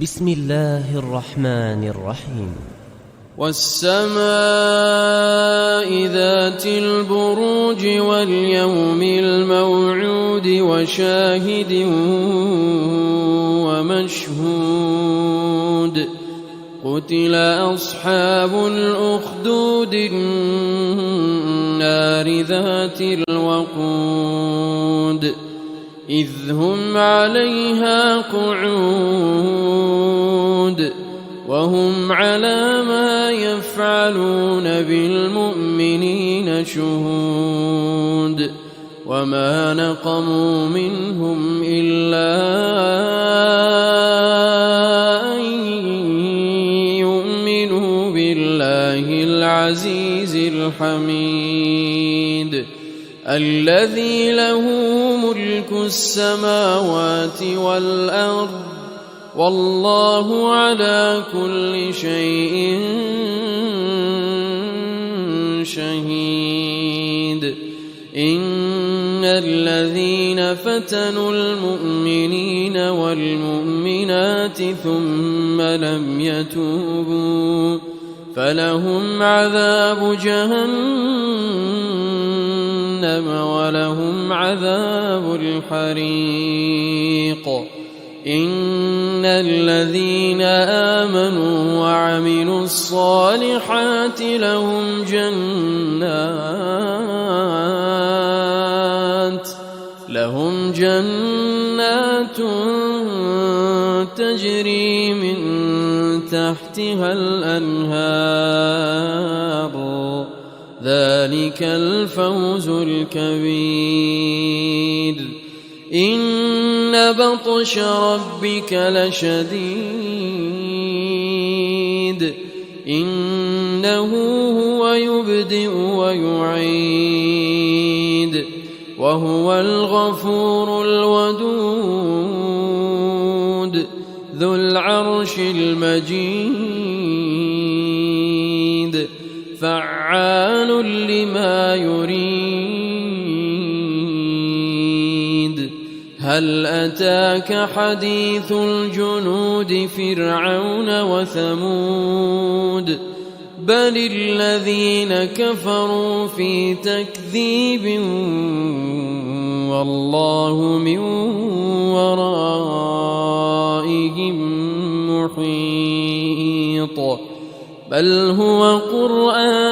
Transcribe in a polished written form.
بسم الله الرحمن الرحيم. والسماء ذات البروج واليوم الموعود وشاهد ومشهود قتل أصحاب الأخدود النار ذات الوقود إذ هم عليها قعود وهم على ما يفعلون بالمؤمنين شهود وما نقموا منهم إلا أن يؤمنوا بالله العزيز الحميد الذي له ملك السماوات والأرض والله على كل شيء شهيد. إن الذين فتنوا المؤمنين والمؤمنات ثم لم يتوبوا فلهم عذاب جهنم ولهم عذاب الحريق. إن الذين آمنوا وعملوا الصالحات لهم جنات تجري من تحتها الأنهار ذلك الفوز الكبير. إن بطش ربك لشديد إنه هو يبدئ ويعيد وهو الغفور الودود ذو العرش المجيد فعال لما يريد. هل أتاك حديث الجنود فرعون وثمود بل الذين كفروا في تكذيب والله من ورائهم محيط. بل هو قرآن